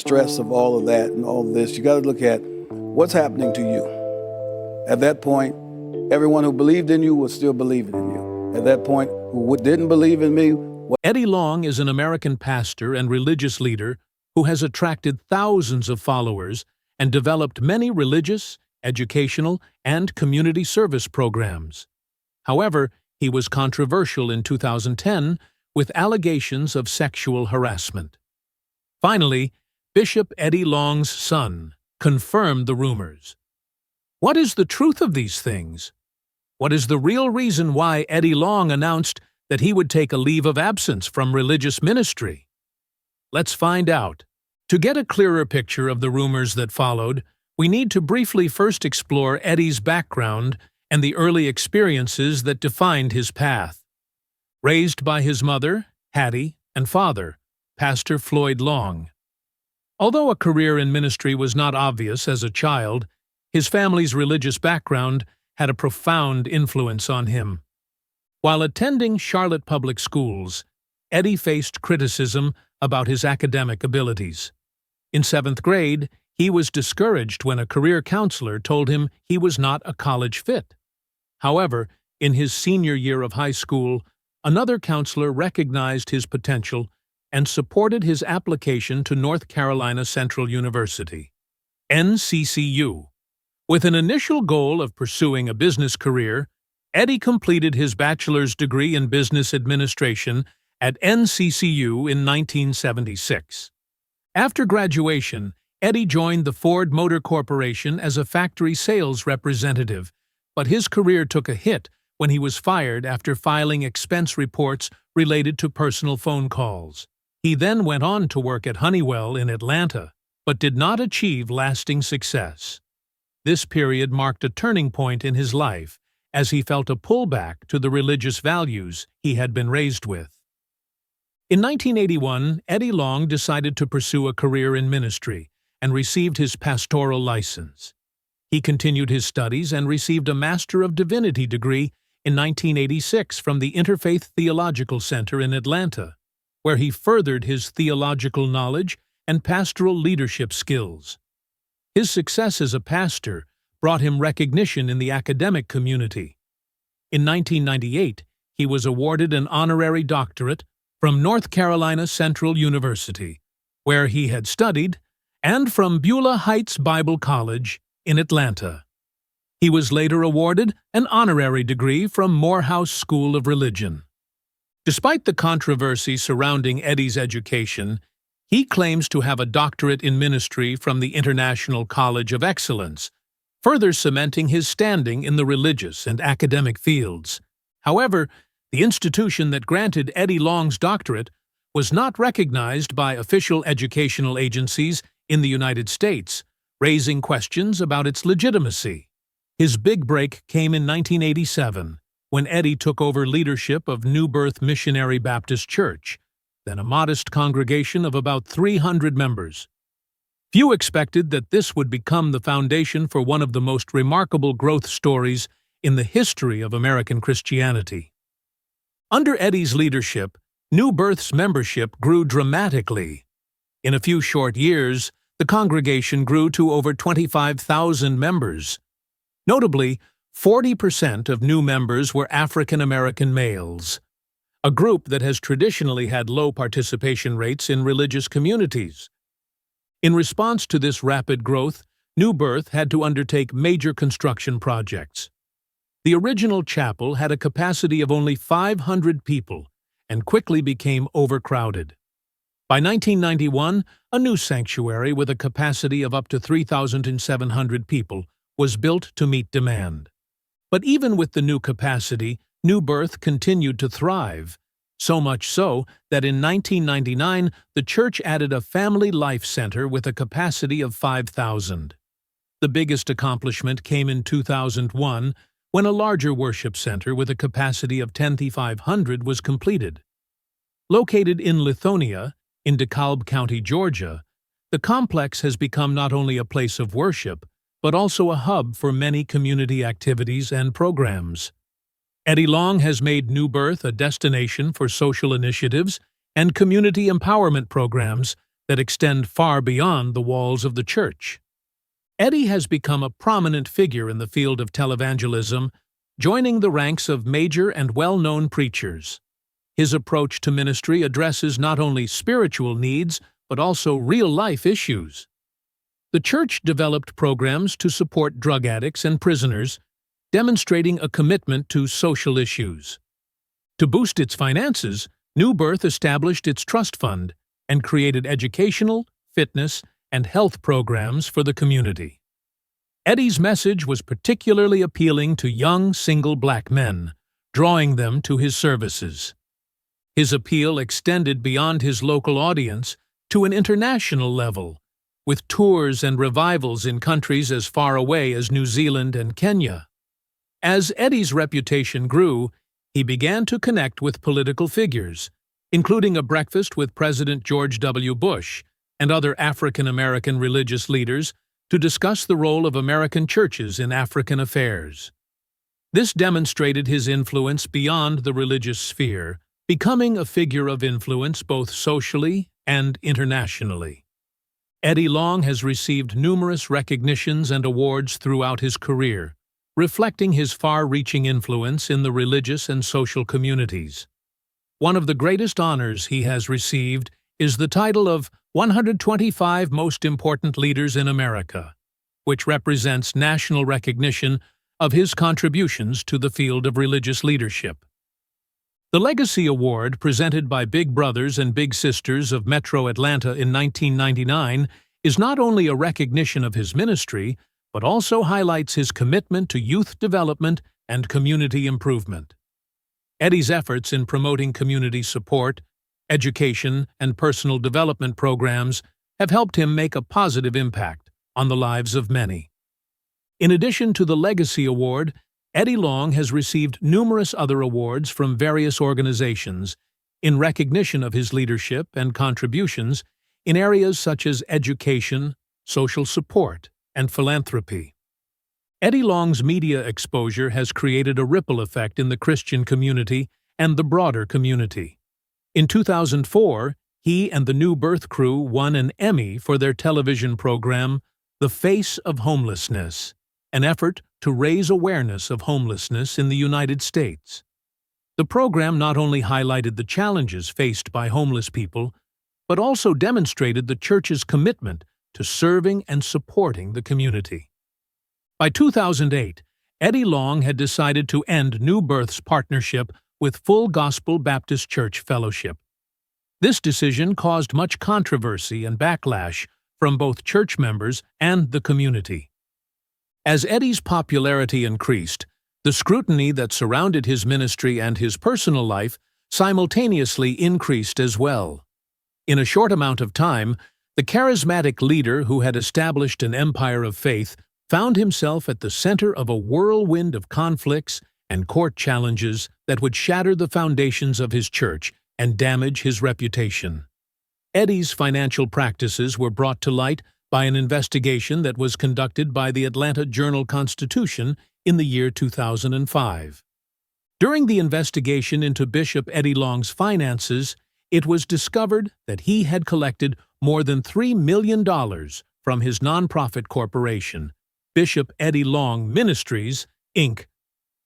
stress of all of that and all of this, you got to look at what's happening to you. At that point, everyone who believed in you was still believing in you. At that point, who didn't believe in me. Eddie Long is an American pastor and religious leader who has attracted thousands of followers and developed many religious, educational, and community service programs. However, he was controversial in 2010 with allegations of sexual harassment. Finally, Bishop Eddie Long's son confirmed the rumors. What is the truth of these things? What is the real reason why Eddie Long announced that he would take a leave of absence from religious ministry? Let's find out. To get a clearer picture of the rumors that followed, we need to briefly first explore Eddie's background and the early experiences that defined his path. Raised by his mother, Hattie, and father, Pastor Floyd Long. Although a career in ministry was not obvious as a child, his family's religious background had a profound influence on him. While attending Charlotte Public Schools, Eddie faced criticism about his academic abilities. In 7th grade, he was discouraged when a career counselor told him he was not a college fit. However, in his senior year of high school, another counselor recognized his potential and supported his application to North Carolina Central University, NCCU. With an initial goal of pursuing a business career, Eddie completed his bachelor's degree in business administration at NCCU in 1976. After graduation, Eddie joined the Ford Motor Corporation as a factory sales representative, but his career took a hit when he was fired after filing expense reports related to personal phone calls. He then went on to work at Honeywell in Atlanta, but did not achieve lasting success. This period marked a turning point in his life, as he felt a pullback to the religious values he had been raised with. In 1981, Eddie Long decided to pursue a career in ministry and received his pastoral license. He continued his studies and received a Master of Divinity degree in 1986 from the Interfaith Theological Center in Atlanta, where he furthered his theological knowledge and pastoral leadership skills. His success as a pastor brought him recognition in the academic community. In 1998, he was awarded an honorary doctorate from North Carolina Central University, where he had studied, and from Beulah Heights Bible College in Atlanta. He was later awarded an honorary degree from Morehouse School of Religion. Despite the controversy surrounding Eddie's education, he claims to have a doctorate in ministry from the International College of Excellence, further cementing his standing in the religious and academic fields. However, the institution that granted Eddie Long's doctorate was not recognized by official educational agencies in the United States, raising questions about its legitimacy. His big break came in 1987, when Eddie took over leadership of Birth Missionary Baptist Church, then a modest congregation of about 300 members. Few expected that this would become the foundation for one of the most remarkable growth stories in the history of American Christianity. Under Eddie's leadership, New Birth's membership grew dramatically. In a few short years, the congregation grew to over 25,000 members. Notably, 40% of new members were African American males, a group that has traditionally had low participation rates in religious communities. In response to this rapid growth, New Birth had to undertake major construction projects. The original chapel had a capacity of only 500 people and quickly became overcrowded. By 1991, a new sanctuary with a capacity of up to 3,700 people was built to meet demand. But even with the new capacity, New Birth continued to thrive, so much so that in 1999 the church added a family life center with a capacity of 5,000. The biggest accomplishment came in 2001 when a larger worship center with a capacity of 10,500 was completed. Located in Lithonia, in DeKalb County, Georgia, the complex has become not only a place of worship, but also a hub for many community activities and programs. Eddie Long has made New Birth a destination for social initiatives and community empowerment programs that extend far beyond the walls of the church. Eddie has become a prominent figure in the field of televangelism, joining the ranks of major and well-known preachers. His approach to ministry addresses not only spiritual needs, but also real-life issues. The church developed programs to support drug addicts and prisoners, demonstrating a commitment to social issues. To boost its finances, New Birth established its trust fund and created educational, fitness, and health programs for the community. Eddie's message was particularly appealing to young single black men, drawing them to his services. His appeal extended beyond his local audience to an international level, with tours and revivals in countries as far away as New Zealand and Kenya. As Eddie's reputation grew, he began to connect with political figures, including a breakfast with President George W. Bush and other African-American religious leaders to discuss the role of American churches in African affairs. This demonstrated his influence beyond the religious sphere, becoming a figure of influence both socially and internationally. Eddie Long has received numerous recognitions and awards throughout his career, reflecting his far-reaching influence in the religious and social communities. One of the greatest honors he has received is the title of 125 Most Important Leaders in America, which represents national recognition of his contributions to the field of religious leadership. The Legacy Award, presented by Big Brothers and Big Sisters of Metro Atlanta in 1999, is not only a recognition of his ministry, but also highlights his commitment to youth development and community improvement. Eddie's efforts in promoting community support, education, and personal development programs have helped him make a positive impact on the lives of many. In addition to the Legacy Award, Eddie Long has received numerous other awards from various organizations in recognition of his leadership and contributions in areas such as education, social support, and philanthropy. Eddie Long's media exposure has created a ripple effect in the Christian community and the broader community. In 2004, he and the New Birth crew won an Emmy for their television program, The Face of Homelessness, an effort to raise awareness of homelessness in the United States. The program not only highlighted the challenges faced by homeless people, but also demonstrated the church's commitment to serving and supporting the community. By 2008, Eddie Long had decided to end New Birth's partnership with Full Gospel Baptist Church Fellowship. This decision caused much controversy and backlash from both church members and the community. As Eddie's popularity increased, the scrutiny that surrounded his ministry and his personal life simultaneously increased as well. In a short amount of time, the charismatic leader who had established an empire of faith found himself at the center of a whirlwind of conflicts and court challenges that would shatter the foundations of his church and damage his reputation. Eddie's financial practices were brought to light by an investigation that was conducted by the Atlanta Journal-Constitution in the year 2005. During the investigation into Bishop Eddie Long's finances, it was discovered that he had collected more than $3 million from his nonprofit corporation, Bishop Eddie Long Ministries, Inc.,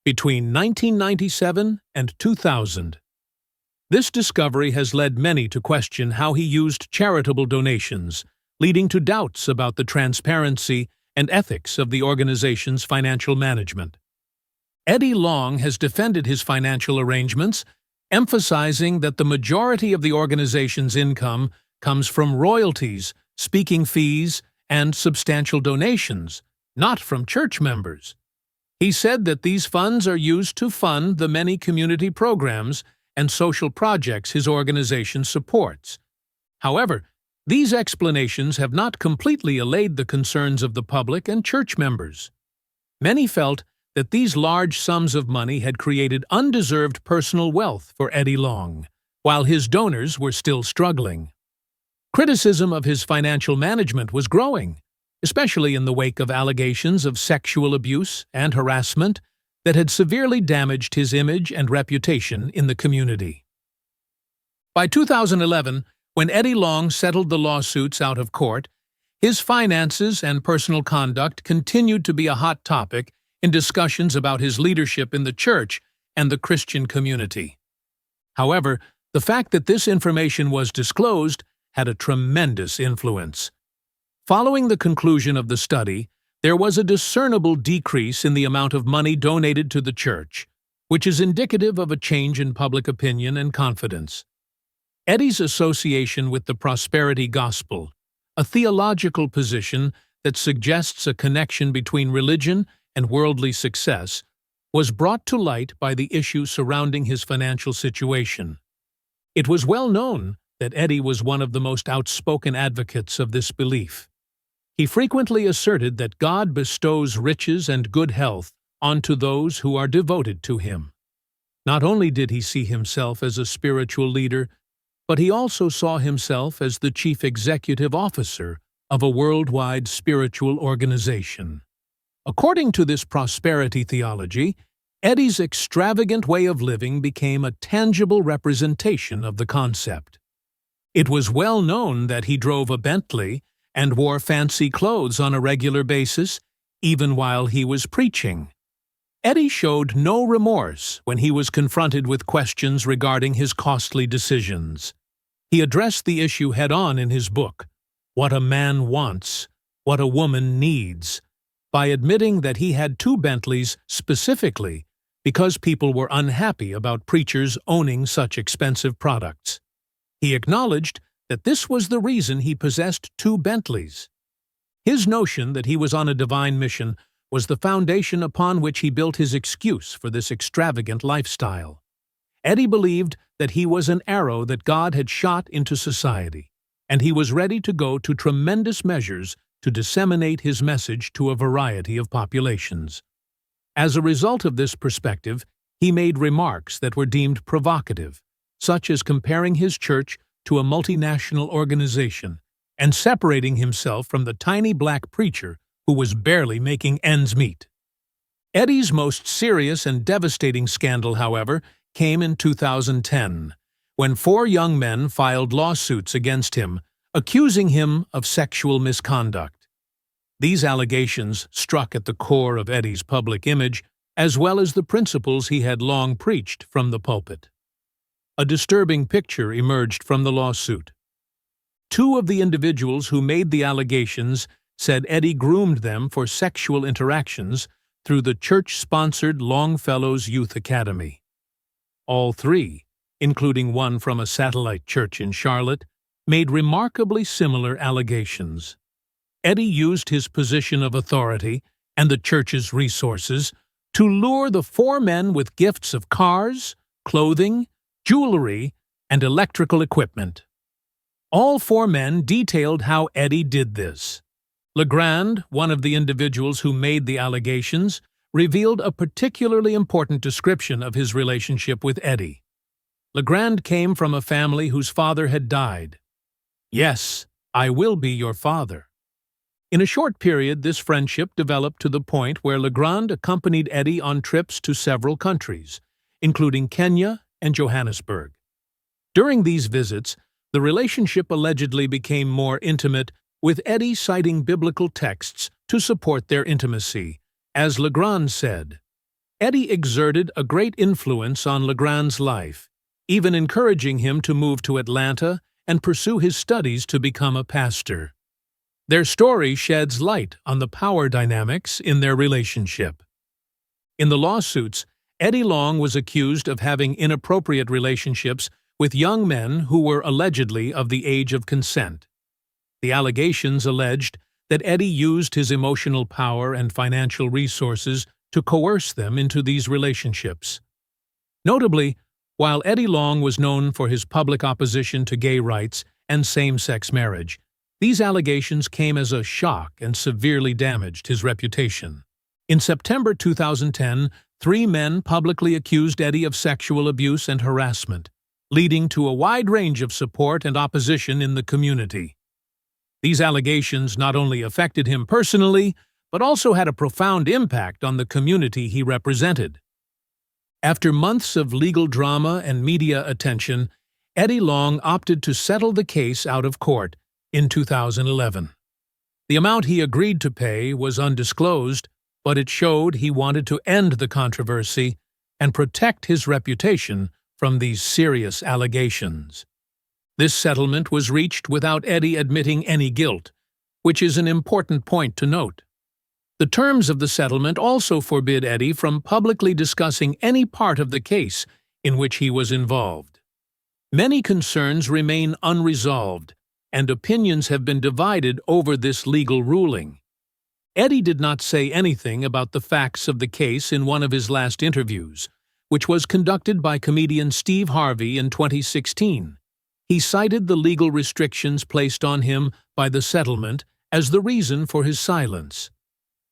between 1997 and 2000. This discovery has led many to question how he used charitable donations, leading to doubts about the transparency and ethics of the organization's financial management. Eddie Long has defended his financial arrangements, emphasizing that the majority of the organization's income comes from royalties, speaking fees, and substantial donations, not from church members. He said that these funds are used to fund the many community programs and social projects his organization supports. However, these explanations have not completely allayed the concerns of the public and church members. Many felt that these large sums of money had created undeserved personal wealth for Eddie Long, while his donors were still struggling. Criticism of his financial management was growing, especially in the wake of allegations of sexual abuse and harassment that had severely damaged his image and reputation in the community. By 2011, When Eddie Long settled the lawsuits out of court, his finances and personal conduct continued to be a hot topic in discussions about his leadership in the church and the Christian community. However, the fact that this information was disclosed had a tremendous influence. Following the conclusion of the study, there was a discernible decrease in the amount of money donated to the church, which is indicative of a change in public opinion and confidence. Eddie's association with the prosperity gospel, a theological position that suggests a connection between religion and worldly success, was brought to light by the issue surrounding his financial situation. It was well known that Eddie was one of the most outspoken advocates of this belief. He frequently asserted that God bestows riches and good health onto those who are devoted to Him. Not only did he see himself as a spiritual leader, but he also saw himself as the chief executive officer of a worldwide spiritual organization. According to this prosperity theology, Eddie's extravagant way of living became a tangible representation of the concept. It was well known that he drove a Bentley and wore fancy clothes on a regular basis, even while he was preaching. Eddie showed no remorse when he was confronted with questions regarding his costly decisions. He addressed the issue head-on in his book, What a Man Wants, What a Woman Needs, by admitting that he had 2 Bentleys specifically because people were unhappy about preachers owning such expensive products. He acknowledged that this was the reason he possessed 2 Bentleys. His notion that he was on a divine mission was the foundation upon which he built his excuse for this extravagant lifestyle. Eddie believed that he was an arrow that God had shot into society, and he was ready to go to tremendous measures to disseminate his message to a variety of populations. As a result of this perspective, he made remarks that were deemed provocative, such as comparing his church to a multinational organization and separating himself from the tiny black preacher who was barely making ends meet. Eddie's most serious and devastating scandal, however, came in 2010, when 4 young men filed lawsuits against him, accusing him of sexual misconduct. These allegations struck at the core of Eddie's public image, as well as the principles he had long preached from the pulpit. A disturbing picture emerged from the lawsuit. 2 of the individuals who made the allegations said Eddie groomed them for sexual interactions through the church-sponsored Longfellow's Youth Academy. All 3, including one from a satellite church in Charlotte, made remarkably similar allegations. Eddie used his position of authority and the church's resources to lure the 4 men with gifts of cars, clothing, jewelry, and electrical equipment. All 4 men detailed how Eddie did this. Legrand, one of the individuals who made the allegations, revealed a particularly important description of his relationship with Eddie. Legrand came from a family whose father had died. "Yes, I will be your father." In a short period, this friendship developed to the point where Legrand accompanied Eddie on trips to several countries, including Kenya and Johannesburg. During these visits, the relationship allegedly became more intimate, with Eddie citing biblical texts to support their intimacy. As Legrand said, Eddie exerted a great influence on Legrand's life, even encouraging him to move to Atlanta and pursue his studies to become a pastor. Their story sheds light on the power dynamics in their relationship. In the lawsuits, Eddie Long was accused of having inappropriate relationships with young men who were allegedly of the age of consent. The allegations alleged that Eddie used his emotional power and financial resources to coerce them into these relationships. Notably, while Eddie Long was known for his public opposition to gay rights and same-sex marriage, these allegations came as a shock and severely damaged his reputation. In September 2010, 3 men publicly accused Eddie of sexual abuse and harassment, leading to a wide range of support and opposition in the community. These allegations not only affected him personally, but also had a profound impact on the community he represented. After months of legal drama and media attention, Eddie Long opted to settle the case out of court in 2011. The amount he agreed to pay was undisclosed, but it showed he wanted to end the controversy and protect his reputation from these serious allegations. This settlement was reached without Eddie admitting any guilt, which is an important point to note. The terms of the settlement also forbid Eddie from publicly discussing any part of the case in which he was involved. Many concerns remain unresolved, and opinions have been divided over this legal ruling. Eddie did not say anything about the facts of the case in one of his last interviews, which was conducted by comedian Steve Harvey in 2016. He cited the legal restrictions placed on him by the settlement as the reason for his silence.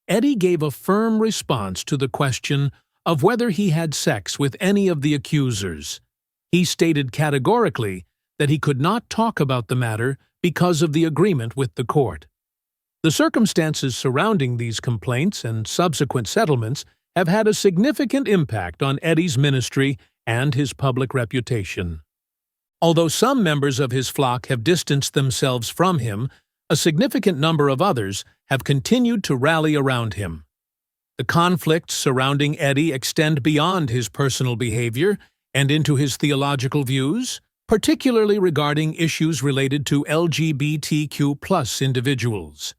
Eddie gave a firm response to the question of whether he had sex with any of the accusers. He stated categorically that he could not talk about the matter because of the agreement with the court. The circumstances surrounding these complaints and subsequent settlements have had a significant impact on Eddie's ministry and his public reputation. Although some members of his flock have distanced themselves from him, a significant number of others have continued to rally around him. The conflicts surrounding Eddie extend beyond his personal behavior and into his theological views, particularly regarding issues related to LGBTQ+ individuals.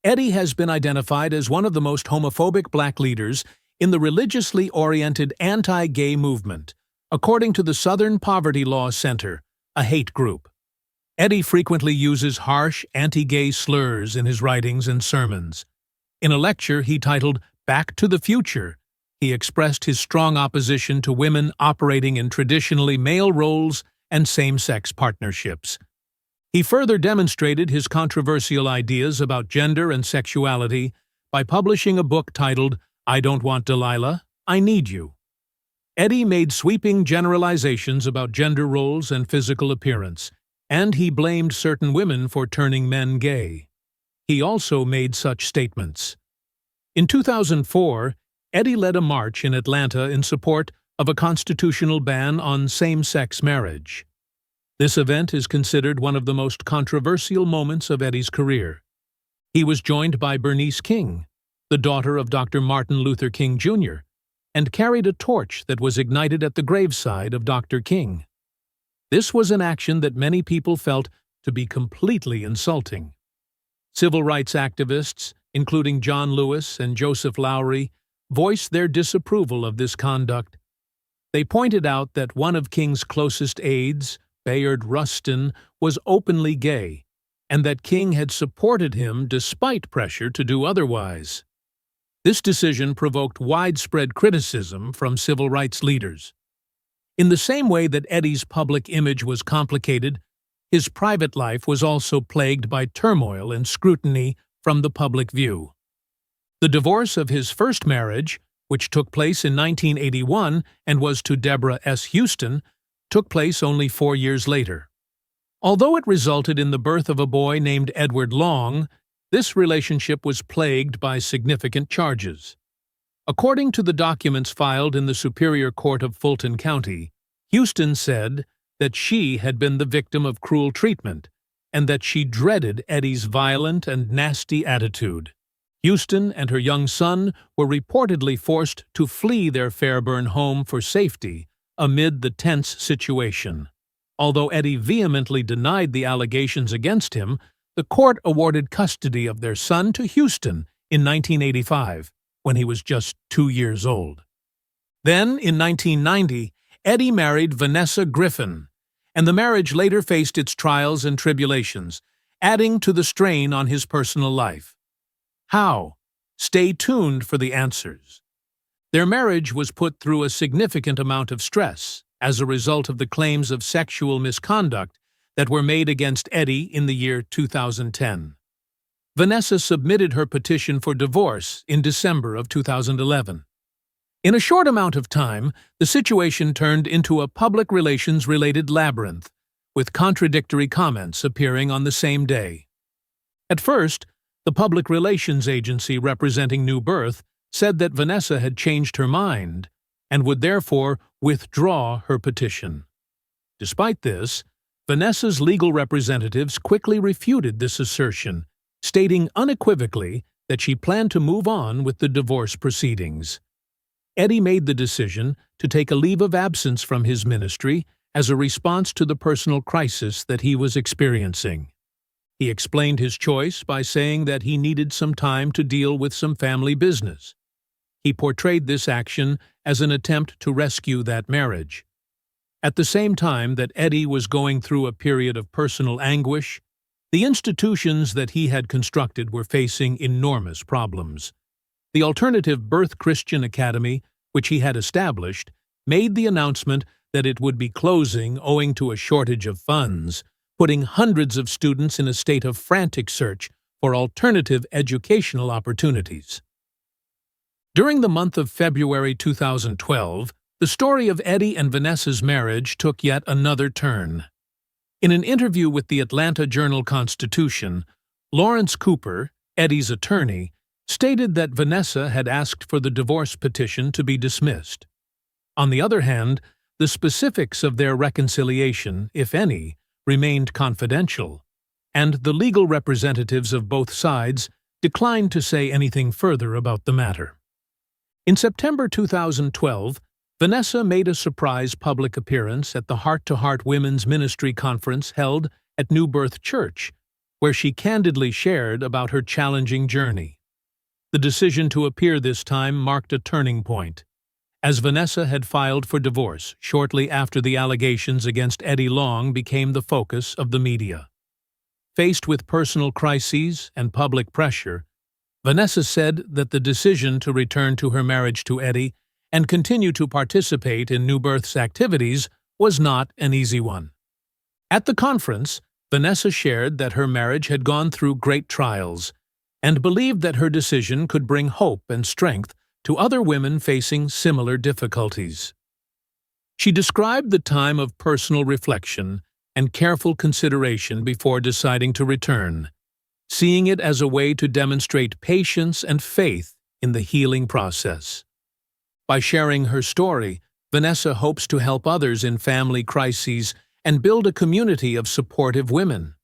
Eddie has been identified as one of the most homophobic black leaders in the religiously oriented anti-gay movement, according to the Southern Poverty Law Center, a hate group. Eddie frequently uses harsh anti-gay slurs in his writings and sermons. In a lecture he titled "Back to the Future," he expressed his strong opposition to women operating in traditionally male roles and same-sex partnerships. He further demonstrated his controversial ideas about gender and sexuality by publishing a book titled "I Don't Want Delilah, I Need You." Eddie made sweeping generalizations about gender roles and physical appearance, and he blamed certain women for turning men gay. He also made such statements. In 2004, Eddie led a march in Atlanta in support of a constitutional ban on same-sex marriage. This event is considered one of the most controversial moments of Eddie's career. He was joined by Bernice King, the daughter of Dr. Martin Luther King Jr., and carried a torch that was ignited at the graveside of Dr. King. This was an action that many people felt to be completely insulting. Civil rights activists, including John Lewis and Joseph Lowry, voiced their disapproval of this conduct. They pointed out that one of King's closest aides, Bayard Rustin, was openly gay, and that King had supported him despite pressure to do otherwise. This decision provoked widespread criticism from civil rights leaders. In the same way that Eddie's public image was complicated, his private life was also plagued by turmoil and scrutiny from the public view. The divorce of his first marriage, which took place in 1981 and was to Deborah S. Houston, took place only 4 years later. Although it resulted in the birth of a boy named Edward Long, this relationship was plagued by significant charges. According to the documents filed in the Superior Court of Fulton County, Houston said that she had been the victim of cruel treatment and that she dreaded Eddie's violent and nasty attitude. Houston and her young son were reportedly forced to flee their Fairburn home for safety amid the tense situation. Although Eddie vehemently denied the allegations against him, the court awarded custody of their son to Houston in 1985, when he was just 2 years old. Then, in 1990, Eddie married Vanessa Griffin, and the marriage later faced its trials and tribulations, adding to the strain on his personal life. How? Stay tuned for the answers. Their marriage was put through a significant amount of stress as a result of the claims of sexual misconduct that were made against Eddie in the year 2010. Vanessa submitted her petition for divorce in December of 2011. In a short amount of time, the situation turned into a public relations-related labyrinth, with contradictory comments appearing on the same day. At first, the public relations agency representing New Birth said that Vanessa had changed her mind and would therefore withdraw her petition. Despite this, Vanessa's legal representatives quickly refuted this assertion, stating unequivocally that she planned to move on with the divorce proceedings. Eddie made the decision to take a leave of absence from his ministry as a response to the personal crisis that he was experiencing. He explained his choice by saying that he needed some time to deal with some family business. He portrayed this action as an attempt to rescue that marriage. At the same time that Eddie was going through a period of personal anguish, the institutions that he had constructed were facing enormous problems. The alternative Birth Christian Academy, which he had established, made the announcement that it would be closing owing to a shortage of funds, putting hundreds of students in a state of frantic search for alternative educational opportunities. During the month of February 2012, the story of Eddie and Vanessa's marriage took yet another turn. In an interview with the Atlanta Journal-Constitution, Lawrence Cooper, Eddie's attorney, stated that Vanessa had asked for the divorce petition to be dismissed. On the other hand, the specifics of their reconciliation, if any, remained confidential, and the legal representatives of both sides declined to say anything further about the matter. In September 2012, Vanessa made a surprise public appearance at the Heart to Heart Women's Ministry Conference held at New Birth Church, where she candidly shared about her challenging journey. The decision to appear this time marked a turning point, as Vanessa had filed for divorce shortly after the allegations against Eddie Long became the focus of the media. Faced with personal crises and public pressure, Vanessa said that the decision to return to her marriage to Eddie and continue to participate in New Birth's activities was not an easy one. At the conference, Vanessa shared that her marriage had gone through great trials and believed that her decision could bring hope and strength to other women facing similar difficulties. She described the time of personal reflection and careful consideration before deciding to return, seeing it as a way to demonstrate patience and faith in the healing process. By sharing her story, Vanessa hopes to help others in family crises and build a community of supportive women.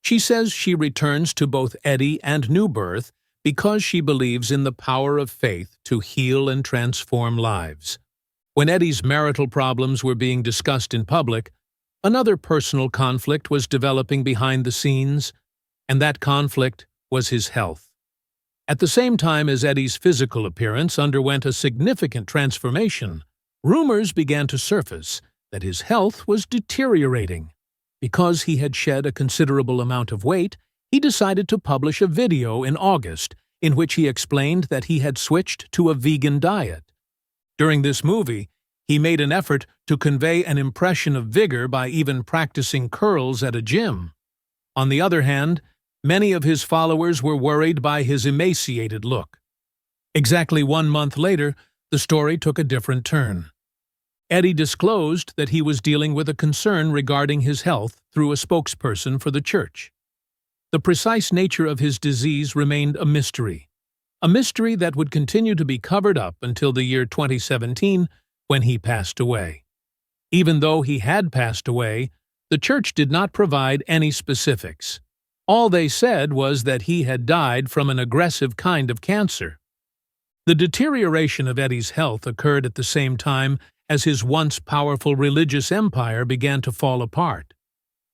She says she returns to both Eddie and New Birth because she believes in the power of faith to heal and transform lives. When Eddie's marital problems were being discussed in public, another personal conflict was developing behind the scenes, and that conflict was his health. At the same time as Eddie's physical appearance underwent a significant transformation, rumors began to surface that his health was deteriorating. Because he had shed a considerable amount of weight, he decided to publish a video in August in which he explained that he had switched to a vegan diet. During this movie, he made an effort to convey an impression of vigor by even practicing curls at a gym. On the other hand, many of his followers were worried by his emaciated look. Exactly 1 month later, the story took a different turn. Eddie disclosed that he was dealing with a concern regarding his health through a spokesperson for the church. The precise nature of his disease remained a mystery that would continue to be covered up until the year 2017, when he passed away. Even though he had passed away, the church did not provide any specifics. All they said was that he had died from an aggressive kind of cancer. The deterioration of Eddie's health occurred at the same time as his once powerful religious empire began to fall apart.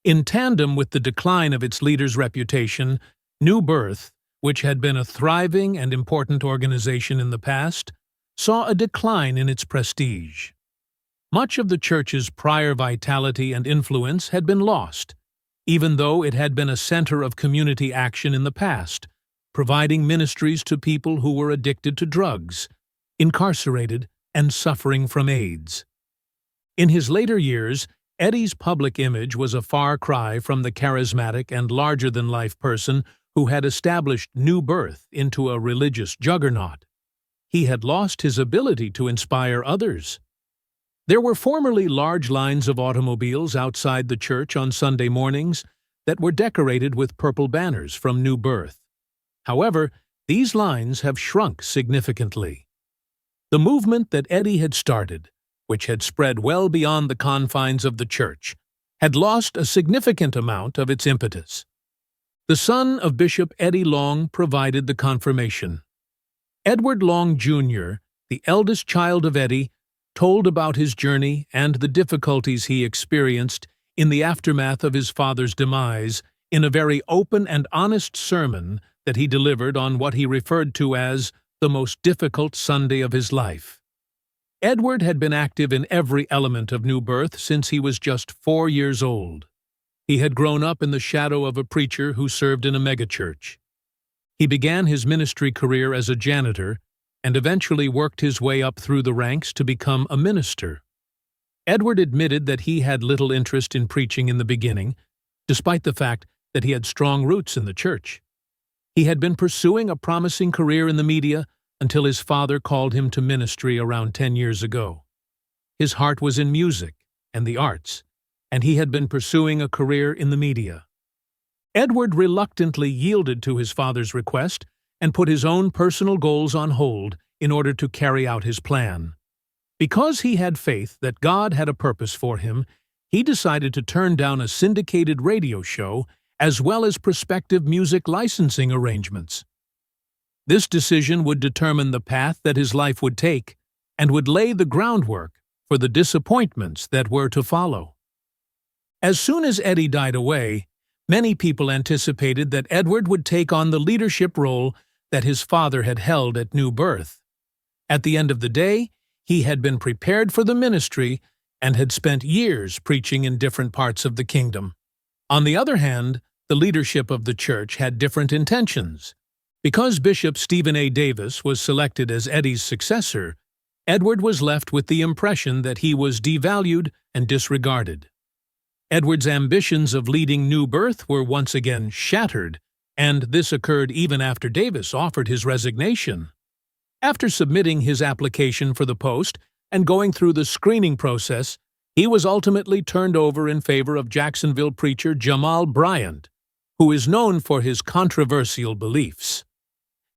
In tandem with the decline of its leader's reputation, New Birth, which had been a thriving and important organization in the past, saw a decline in its prestige. Much of the church's prior vitality and influence had been lost, even though it had been a center of community action in the past, providing ministries to people who were addicted to drugs, incarcerated, and suffering from AIDS. In his later years, Eddie's public image was a far cry from the charismatic and larger-than-life person who had established New Birth into a religious juggernaut. He had lost his ability to inspire others. There were formerly large lines of automobiles outside the church on Sunday mornings that were decorated with purple banners from New Birth. However, these lines have shrunk significantly. The movement that Eddie had started, which had spread well beyond the confines of the church, had lost a significant amount of its impetus. The son of Bishop Eddie Long provided the confirmation. Edward Long, Jr., the eldest child of Eddie, told about his journey and the difficulties he experienced in the aftermath of his father's demise in a very open and honest sermon that he delivered on what he referred to as the most difficult Sunday of his life. Edward had been active in every element of New Birth since he was just 4 years old. He had grown up in the shadow of a preacher who served in a megachurch. He began his ministry career as a janitor and eventually worked his way up through the ranks to become a minister. Edward admitted that he had little interest in preaching in the beginning, despite the fact that he had strong roots in the church. He had been pursuing a promising career in the media until his father called him to ministry around 10 years ago. His heart was in music and the arts, and he had been pursuing a career in the media. Edward reluctantly yielded to his father's request and put his own personal goals on hold in order to carry out his plan. Because he had faith that God had a purpose for him, he decided to turn down a syndicated radio show as well as prospective music licensing arrangements. This decision would determine the path that his life would take and would lay the groundwork for the disappointments that were to follow. As soon as Eddie died away, many people anticipated that Edward would take on the leadership role that his father had held at New Birth. At the end of the day, he had been prepared for the ministry and had spent years preaching in different parts of the kingdom. On the other hand, the leadership of the church had different intentions. Because Bishop Stephen A. Davis was selected as Eddie's successor, Edward was left with the impression that he was devalued and disregarded. Edward's ambitions of leading New Birth were once again shattered, and this occurred even after Davis offered his resignation. After submitting his application for the post and going through the screening process, he was ultimately turned over in favor of Jacksonville preacher Jamal Bryant, who is known for his controversial beliefs.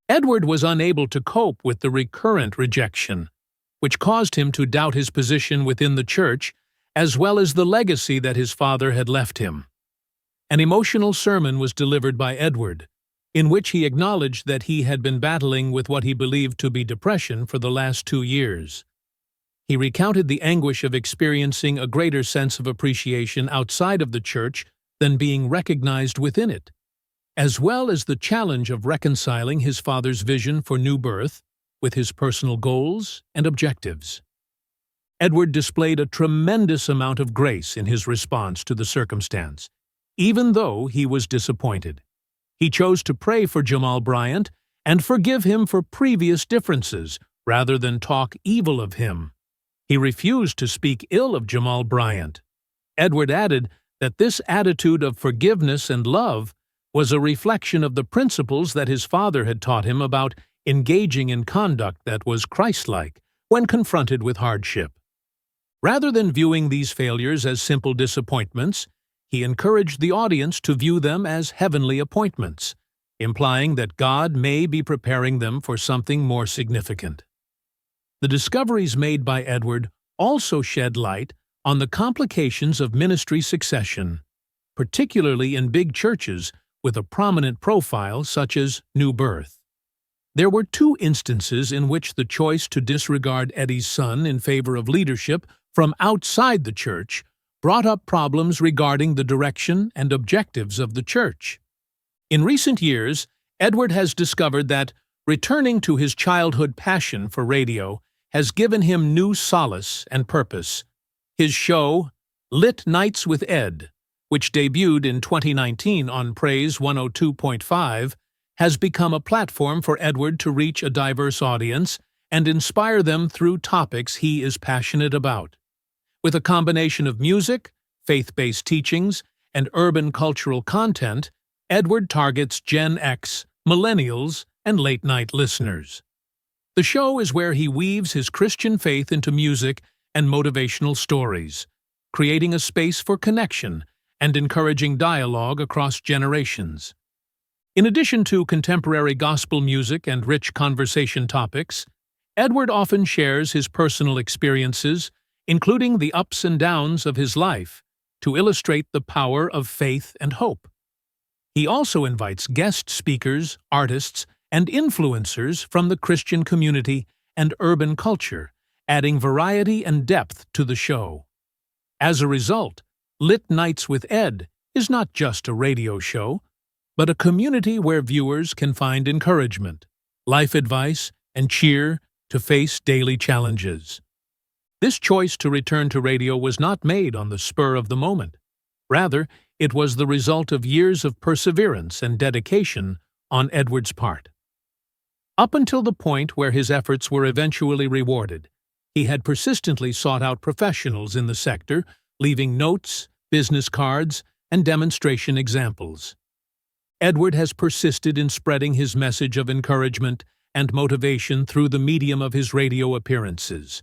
Edward was unable to cope with the recurrent rejection, which caused him to doubt his position within the church as well as the legacy that his father had left him. An emotional sermon was delivered by Edward, in which he acknowledged that he had been battling with what he believed to be depression for the last 2 years. He recounted the anguish of experiencing a greater sense of appreciation outside of the church than being recognized within it, as well as the challenge of reconciling his father's vision for New Birth with his personal goals and objectives. Edward displayed a tremendous amount of grace in his response to the circumstance, even though he was disappointed. He chose to pray for Jamal Bryant and forgive him for previous differences rather than talk evil of him. He refused to speak ill of Jamal Bryant. Edward added that this attitude of forgiveness and love was a reflection of the principles that his father had taught him about engaging in conduct that was Christ-like when confronted with hardship. Rather than viewing these failures as simple disappointments, he encouraged the audience to view them as heavenly appointments, implying that God may be preparing them for something more significant. The discoveries made by Edward also shed light on the complications of ministry succession, particularly in big churches with a prominent profile such as New Birth. There were 2 instances in which the choice to disregard Eddie's son in favor of leadership from outside the church brought up problems regarding the direction and objectives of the church. In recent years, Edward has discovered that returning to his childhood passion for radio has given him new solace and purpose. His show, Lit Nights with Ed, which debuted in 2019 on Praise 102.5, has become a platform for Edward to reach a diverse audience and inspire them through topics he is passionate about. With a combination of music, faith-based teachings, and urban cultural content, Edward targets Gen X, millennials, and late-night listeners. The show is where he weaves his Christian faith into music and motivational stories, creating a space for connection and encouraging dialogue across generations. In addition to contemporary gospel music and rich conversation topics, Edward often shares his personal experiences, including the ups and downs of his life, to illustrate the power of faith and hope. He also invites guest speakers, artists, and influencers from the Christian community and urban culture, adding variety and depth to the show. As a result, Lit Nights with Ed is not just a radio show, but a community where viewers can find encouragement, life advice, and cheer to face daily challenges. This choice to return to radio was not made on the spur of the moment. Rather, it was the result of years of perseverance and dedication on Edward's part. Up until the point where his efforts were eventually rewarded, he had persistently sought out professionals in the sector, leaving notes, business cards, and demonstration examples. Edward has persisted in spreading his message of encouragement and motivation through the medium of his radio appearances.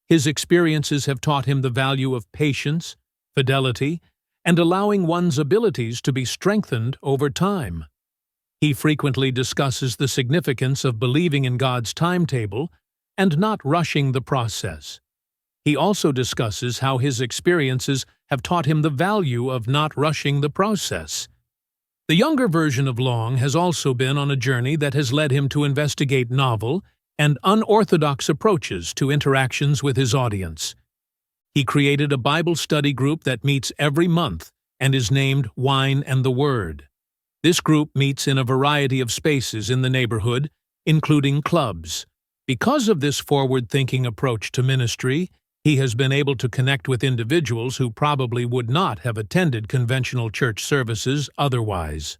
His experiences have taught him the value of patience, fidelity, and allowing one's abilities to be strengthened over time. He frequently discusses the significance of believing in God's timetable and not rushing the process. He also discusses how his experiences have taught him the value of not rushing the process. The younger version of Long has also been on a journey that has led him to investigate novel and unorthodox approaches to interactions with his audience. He created a Bible study group that meets every month and is named Wine and the Word. This group meets in a variety of spaces in the neighborhood, including clubs. Because of this forward-thinking approach to ministry, he has been able to connect with individuals who probably would not have attended conventional church services otherwise.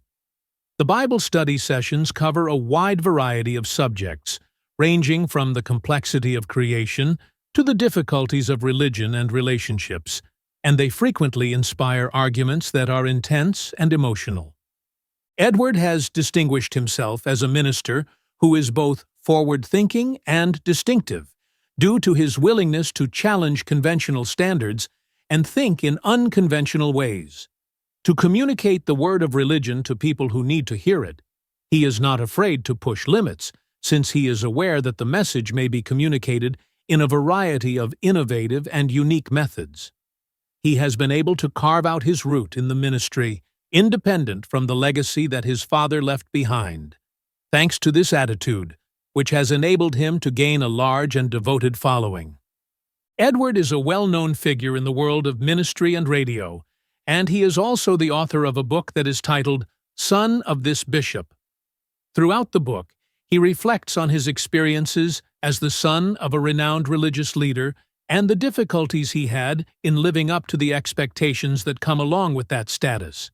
The Bible study sessions cover a wide variety of subjects, ranging from the complexity of creation to the difficulties of religion and relationships, and they frequently inspire arguments that are intense and emotional. Edward has distinguished himself as a minister who is both forward-thinking and distinctive, due to his willingness to challenge conventional standards and think in unconventional ways. To communicate the word of religion to people who need to hear it, he is not afraid to push limits, since he is aware that the message may be communicated in a variety of innovative and unique methods. He has been able to carve out his route in the ministry, independent from the legacy that his father left behind. Thanks to this attitude, which has enabled him to gain a large and devoted following. Edward is a well-known figure in the world of ministry and radio, and he is also the author of a book that is titled Son of This Bishop. Throughout the book, he reflects on his experiences as the son of a renowned religious leader and the difficulties he had in living up to the expectations that come along with that status.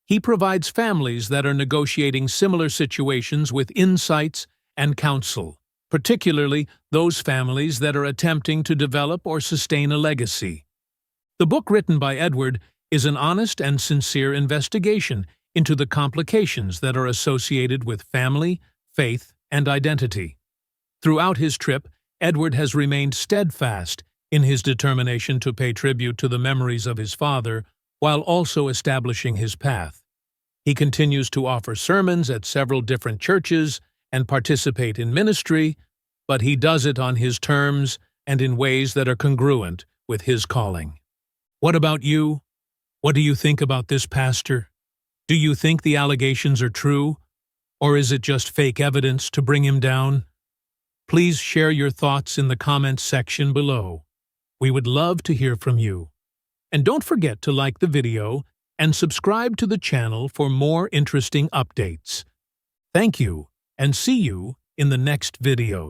He provides families that are negotiating similar situations with insights and counsel, particularly those families that are attempting to develop or sustain a legacy. The book written by Edward is an honest and sincere investigation into the complications that are associated with family, faith, and identity. Throughout his trip, Edward has remained steadfast in his determination to pay tribute to the memories of his father while also establishing his path. He continues to offer sermons at several different churches and participate in ministry, but he does it on his terms and in ways that are congruent with his calling. What about you? What do you think about this pastor? Do you think the allegations are true? Or is it just fake evidence to bring him down? Please share your thoughts in the comments section below. We would love to hear from you. And don't forget to like the video and subscribe to the channel for more interesting updates. Thank you, and see you in the next video.